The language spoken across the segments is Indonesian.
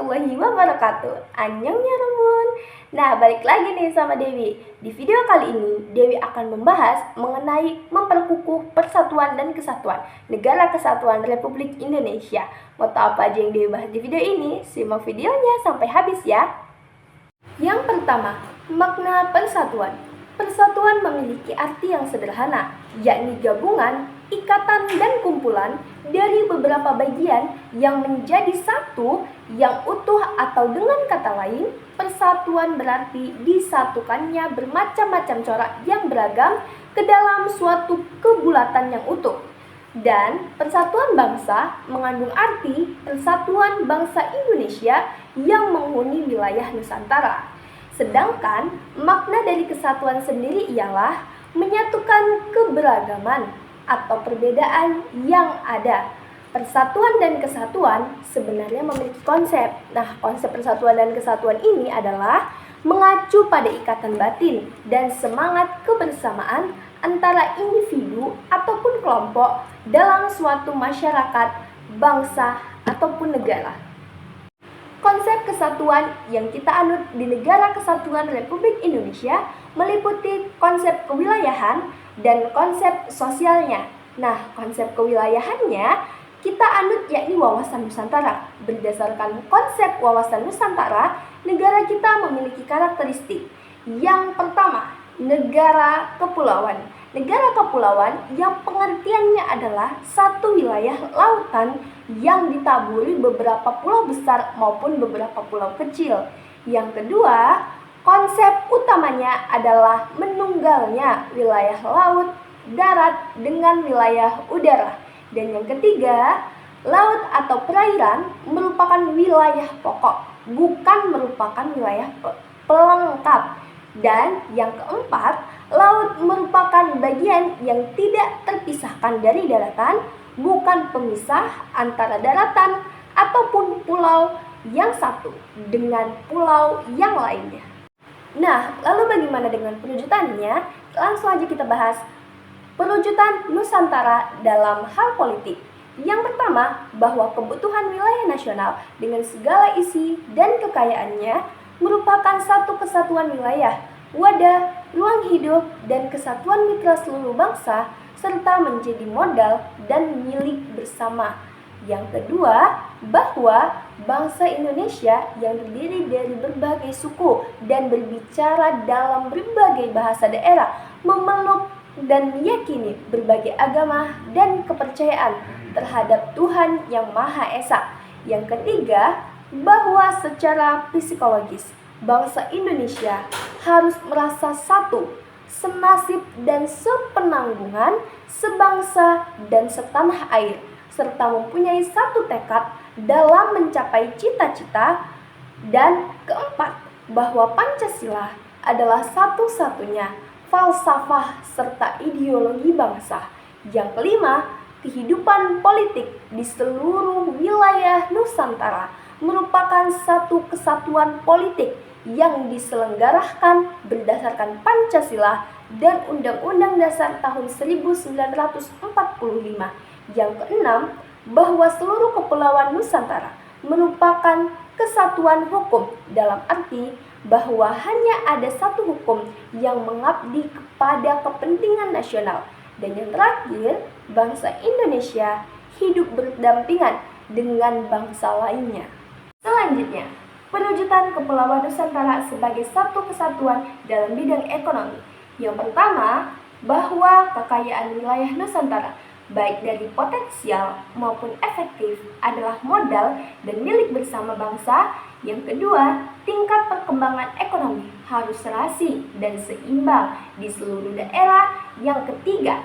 warahmatullahi wabarakatuh. Annyeongnya Rumun. Nah, balik lagi nih sama Dewi. Di video kali ini, Dewi akan membahas mengenai memperkukuh persatuan dan kesatuan Negara Kesatuan Republik Indonesia. Mau tahu apa aja yang Dewi bahas di video ini? Simak videonya sampai habis ya. Yang pertama, makna persatuan. Persatuan memiliki arti yang sederhana, yakni gabungan, ikatan, dan kumpulan dari beberapa bagian yang menjadi satu yang utuh, atau dengan kata lain, persatuan berarti disatukannya bermacam-macam corak yang beragam ke dalam suatu kebulatan yang utuh. Dan persatuan bangsa mengandung arti persatuan bangsa Indonesia yang menghuni wilayah Nusantara. Sedangkan makna dari kesatuan sendiri ialah menyatukan keberagaman atau perbedaan yang ada. Persatuan dan kesatuan sebenarnya memiliki konsep. Nah, konsep persatuan dan kesatuan ini adalah mengacu pada ikatan batin dan semangat kebersamaan antara individu ataupun kelompok dalam suatu masyarakat, bangsa, ataupun negara. Konsep kesatuan yang kita anut di Negara Kesatuan Republik Indonesia meliputi konsep kewilayahan dan konsep sosialnya. Nah, konsep kewilayahannya kita anut yakni wawasan Nusantara. Berdasarkan konsep wawasan Nusantara, negara kita memiliki karakteristik. Yang pertama, negara kepulauan. Negara kepulauan yang pengertiannya adalah satu wilayah lautan yang ditaburi beberapa pulau besar maupun beberapa pulau kecil. Yang kedua, konsep utamanya adalah menunggalnya wilayah laut, darat dengan wilayah udara. Dan yang ketiga, laut atau perairan merupakan wilayah pokok, bukan merupakan wilayah pelengkap. Dan yang keempat, laut merupakan bagian yang tidak terpisahkan dari daratan, bukan pemisah antara daratan ataupun pulau yang satu dengan pulau yang lainnya. Nah, lalu bagaimana dengan perwujudannya? Langsung aja kita bahas perwujudan Nusantara dalam hal politik. Yang pertama, bahwa kebutuhan wilayah nasional dengan segala isi dan kekayaannya merupakan satu kesatuan wilayah, wadah, ruang hidup, dan kesatuan mitra seluruh bangsa, serta menjadi modal dan milik bersama. Yang kedua, bahwa bangsa Indonesia yang terdiri dari berbagai suku dan berbicara dalam berbagai bahasa daerah, memeluk dan meyakini berbagai agama dan kepercayaan terhadap Tuhan Yang Maha Esa. Yang ketiga, bahwa secara psikologis bangsa Indonesia harus merasa satu, senasib dan sepenanggungan, sebangsa dan setanah air, serta mempunyai satu tekad dalam mencapai cita-cita. Dan keempat, bahwa Pancasila adalah satu-satunya falsafah serta ideologi bangsa. Yang kelima, kehidupan politik di seluruh wilayah Nusantara merupakan satu kesatuan politik yang diselenggarakan berdasarkan Pancasila dan Undang-Undang Dasar tahun 1945. Yang keenam, bahwa seluruh kepulauan Nusantara merupakan kesatuan hukum dalam arti bahwa hanya ada satu hukum yang mengabdi kepada kepentingan nasional. Dan yang terakhir, bangsa Indonesia hidup berdampingan dengan bangsa lainnya. Selanjutnya, perwujudan Kepulauan Nusantara sebagai satu kesatuan dalam bidang ekonomi. Yang pertama, bahwa kekayaan wilayah Nusantara, baik dari potensial maupun efektif, adalah modal dan milik bersama bangsa. Yang kedua, tingkat perkembangan ekonomi harus serasi dan seimbang di seluruh daerah. Yang ketiga,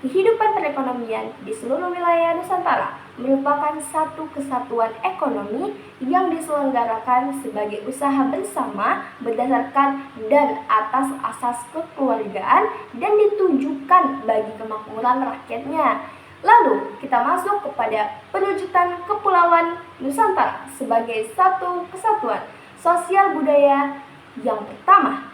kehidupan perekonomian di seluruh wilayah Nusantara merupakan satu kesatuan ekonomi yang diselenggarakan sebagai usaha bersama berdasarkan dan atas asas kekeluargaan dan ditujukan bagi kemakmuran rakyatnya. Lalu kita masuk kepada perwujudan Kepulauan Nusantara sebagai satu kesatuan sosial budaya. Yang pertama,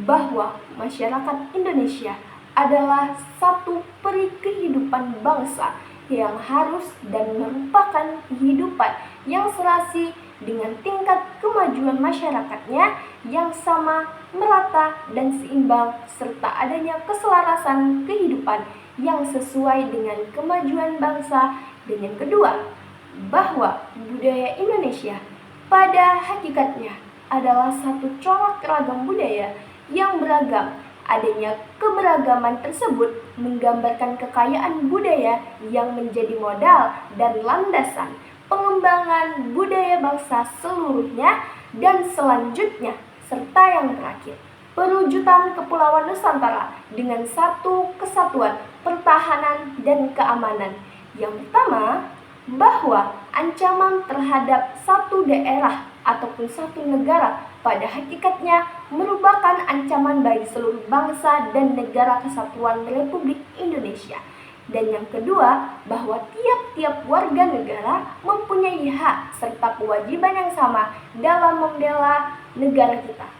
bahwa masyarakat Indonesia adalah satu peri kehidupan bangsa yang harus dan merupakan kehidupan yang serasi dengan tingkat kemajuan masyarakatnya yang sama, merata, dan seimbang, serta adanya keselarasan kehidupan yang sesuai dengan kemajuan bangsa. Dan yang kedua, bahwa budaya Indonesia pada hakikatnya adalah satu corak ragam budaya yang beragam. Adanya keberagaman tersebut menggambarkan kekayaan budaya yang menjadi modal dan landasan pengembangan budaya bangsa seluruhnya. Dan selanjutnya, serta yang terakhir, perwujudan Kepulauan Nusantara dengan satu kesatuan pertahanan dan keamanan. Yang pertama, bahwa ancaman terhadap satu daerah ataupun satu negara pada hakikatnya merupakan ancaman bagi seluruh bangsa dan negara kesatuan Republik Indonesia. Dan yang kedua, bahwa tiap-tiap warga negara mempunyai hak serta kewajiban yang sama dalam membela negara kita.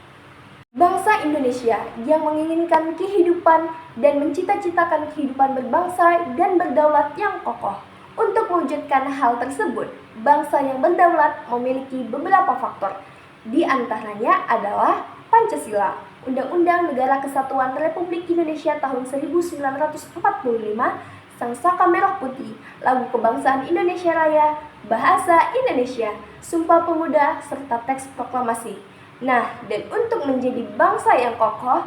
Bangsa Indonesia yang menginginkan kehidupan dan mencita-citakan kehidupan berbangsa dan berdaulat yang kokoh. Untuk mewujudkan hal tersebut, bangsa yang berdaulat memiliki beberapa faktor. Di antaranya adalah Pancasila, Undang-Undang Negara Kesatuan Republik Indonesia tahun 1945, Sangsaka Merah Putih, Lagu Kebangsaan Indonesia Raya, Bahasa Indonesia, Sumpah Pemuda, serta teks proklamasi. Nah, dan untuk menjadi bangsa yang kokoh,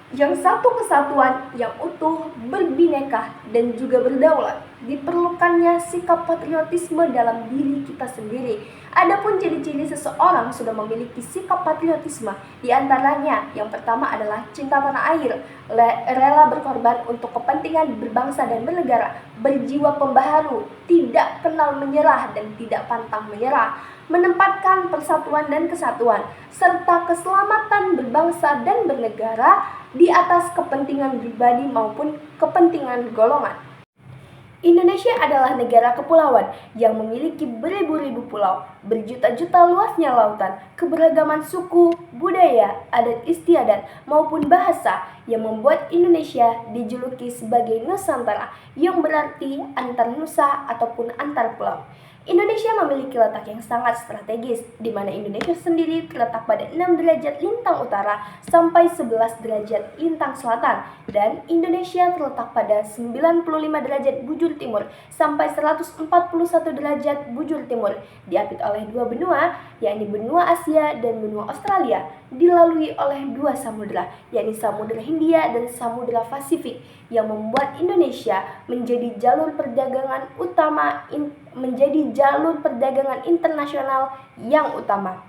yang satu kesatuan, yang utuh, berbineka, dan juga berdaulat, diperlukannya sikap patriotisme dalam diri kita sendiri. Adapun ciri-ciri seseorang sudah memiliki sikap patriotisme, di antaranya yang pertama adalah cinta tanah air, rela berkorban untuk kepentingan berbangsa dan bernegara, berjiwa pembaharu, tidak kenal menyerah dan tidak pantang menyerah, menempatkan persatuan dan kesatuan, serta keselamatan berbangsa dan bernegara di atas kepentingan pribadi maupun kepentingan golongan. Indonesia adalah negara kepulauan yang memiliki beribu-ribu pulau, berjuta-juta luasnya lautan, keberagaman suku, budaya, adat istiadat, maupun bahasa yang membuat Indonesia dijuluki sebagai Nusantara, yang berarti antar nusa ataupun antar pulau. Indonesia memiliki letak yang sangat strategis, di mana Indonesia sendiri terletak pada 6 derajat lintang utara sampai 11 derajat lintang selatan, dan Indonesia terletak pada 95 derajat bujur timur sampai 141 derajat bujur timur, diapit oleh dua benua, yakni benua Asia dan benua Australia, dilalui oleh dua samudera, yakni Samudra Hindia dan Samudra Pasifik, yang membuat Indonesia menjadi jalur perdagangan internasional yang utama.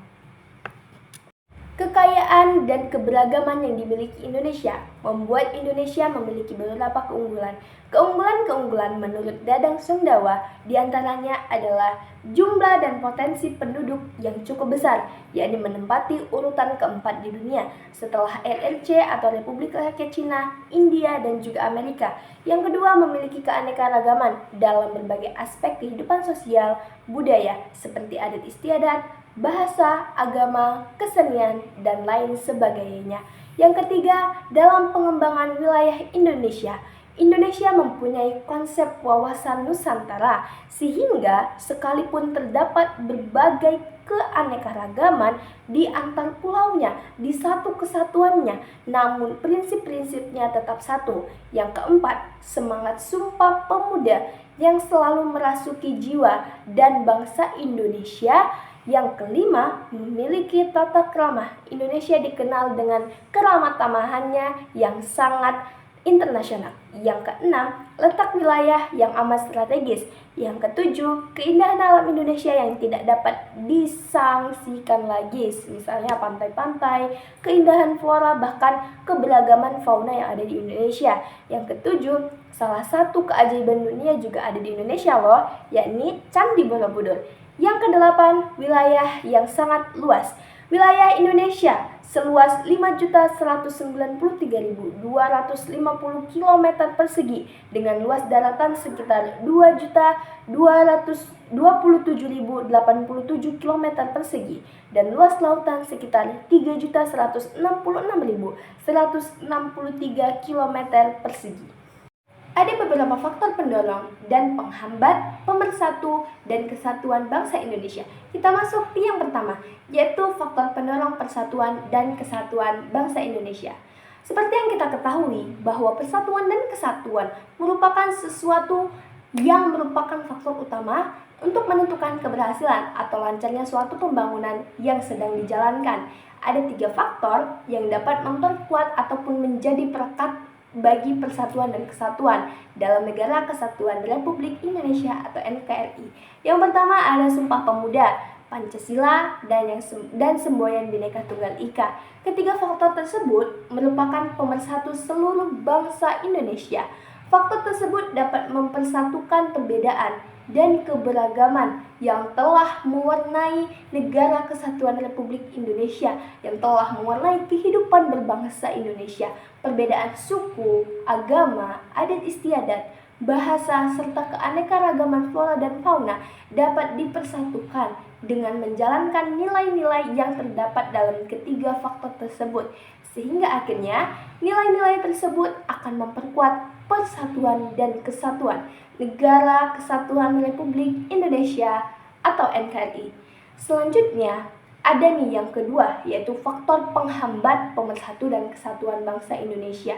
Kekayaan dan keberagaman yang dimiliki Indonesia membuat Indonesia memiliki beberapa keunggulan. Keunggulan-keunggulan menurut Dadang Sundawa diantaranya adalah jumlah dan potensi penduduk yang cukup besar, yakni menempati urutan keempat di dunia setelah RRC atau Republik Rakyat Cina, India, dan juga Amerika. Yang kedua, memiliki keanekaragaman dalam berbagai aspek kehidupan sosial, budaya, seperti adat istiadat, bahasa, agama, kesenian, dan lain sebagainya. Yang ketiga, dalam pengembangan wilayah Indonesia mempunyai konsep wawasan Nusantara, sehingga sekalipun terdapat berbagai keanekaragaman di antar pulaunya, di satu kesatuannya, namun prinsip-prinsipnya tetap satu. Yang keempat, semangat Sumpah Pemuda yang selalu merasuki jiwa dan bangsa Indonesia. Yang kelima, memiliki tata krama. Indonesia dikenal dengan keramah tamahannya yang sangat internasional. Yang keenam, letak wilayah yang amat strategis. Yang ketujuh, keindahan alam Indonesia yang tidak dapat disangsikan lagi, misalnya pantai-pantai, keindahan flora, bahkan keberagaman fauna yang ada di Indonesia. Yang ketujuh, salah satu keajaiban dunia juga ada di Indonesia loh, yakni Candi Borobudur. Yang kedelapan, wilayah yang sangat luas. Wilayah Indonesia seluas 5.193.250 km persegi dengan luas daratan sekitar 2.227.087 km persegi dan luas lautan sekitar 3.166.163 km persegi. Ada beberapa faktor pendorong dan penghambat pemersatu dan kesatuan bangsa Indonesia. Kita masuk di yang pertama, yaitu faktor pendorong persatuan dan kesatuan bangsa Indonesia. Seperti yang kita ketahui bahwa persatuan dan kesatuan merupakan sesuatu yang merupakan faktor utama untuk menentukan keberhasilan atau lancarnya suatu pembangunan yang sedang dijalankan. Ada 3 faktor yang dapat memperkuat ataupun menjadi perekat bagi persatuan dan kesatuan dalam Negara Kesatuan Republik Indonesia atau NKRI. Yang pertama ada Sumpah Pemuda, Pancasila, dan semboyan Bhinneka Tunggal Ika. Ketiga faktor tersebut merupakan pemersatu seluruh bangsa Indonesia. Faktor tersebut dapat mempersatukan perbedaan dan keberagaman yang telah mewarnai Negara Kesatuan Republik Indonesia, yang telah mewarnai kehidupan berbangsa Indonesia. Perbedaan suku, agama, adat istiadat, bahasa, serta keanekaragaman flora dan fauna dapat dipersatukan dengan menjalankan nilai-nilai yang terdapat dalam ketiga faktor tersebut, sehingga akhirnya nilai-nilai tersebut akan memperkuat persatuan dan kesatuan Negara Kesatuan Republik Indonesia atau NKRI. Selanjutnya, ada nih yang kedua, yaitu faktor penghambat pemersatu dan kesatuan bangsa Indonesia.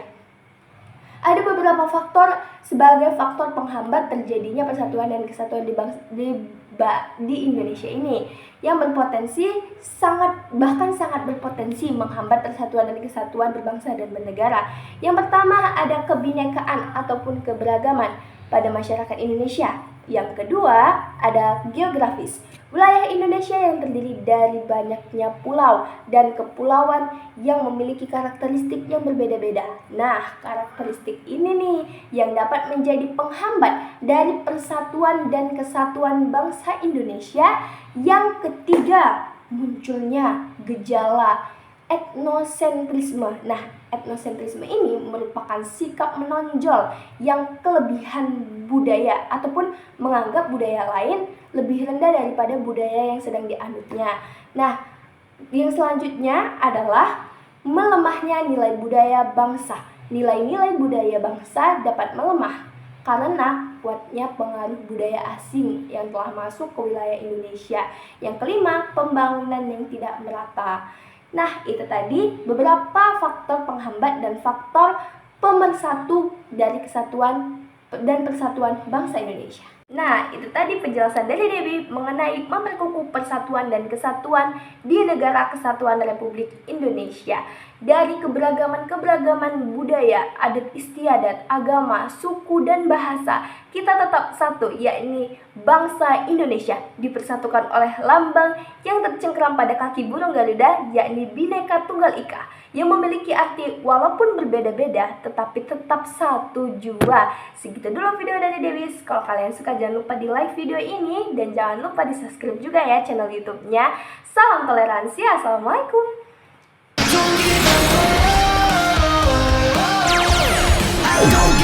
Ada beberapa faktor sebagai faktor penghambat terjadinya persatuan dan kesatuan di Indonesia ini yang berpotensi sangat berpotensi menghambat persatuan dan kesatuan berbangsa dan bernegara. Yang pertama ada kebinekaan ataupun keberagaman pada masyarakat Indonesia. Yang kedua ada geografis. Wilayah Indonesia yang terdiri dari banyaknya pulau dan kepulauan yang memiliki karakteristik yang berbeda-beda. Nah, karakteristik ini nih yang dapat menjadi penghambat dari persatuan dan kesatuan bangsa Indonesia. Yang ketiga, munculnya gejala etnosentrisme. Nah, etnosentrisme ini merupakan sikap menonjol yang kelebihan budaya ataupun menganggap budaya lain lebih rendah daripada budaya yang sedang dianutnya. Nah, yang selanjutnya adalah melemahnya nilai budaya bangsa. Nilai-nilai budaya bangsa dapat melemah karena kuatnya pengaruh budaya asing yang telah masuk ke wilayah Indonesia. Yang kelima, pembangunan yang tidak merata. Nah, itu tadi beberapa faktor penghambat dan faktor pemersatu dari kesatuan dan persatuan bangsa Indonesia. Nah, itu tadi penjelasan dari Dewi mengenai memperkukuh persatuan dan kesatuan di Negara Kesatuan Republik Indonesia. Dari keberagaman budaya, adat istiadat, agama, suku, dan bahasa, kita tetap satu, yakni bangsa Indonesia, dipersatukan oleh lambang yang tercengkeram pada kaki burung Garuda, yakni Bhinneka Tunggal Ika, yang memiliki arti walaupun berbeda-beda, tetapi tetap satu jua. Segitu dulu video dari Dewi. Kalau kalian suka, jangan lupa di like video ini, dan jangan lupa di subscribe juga ya channel YouTube-nya. Salam toleransi, assalamualaikum. Don't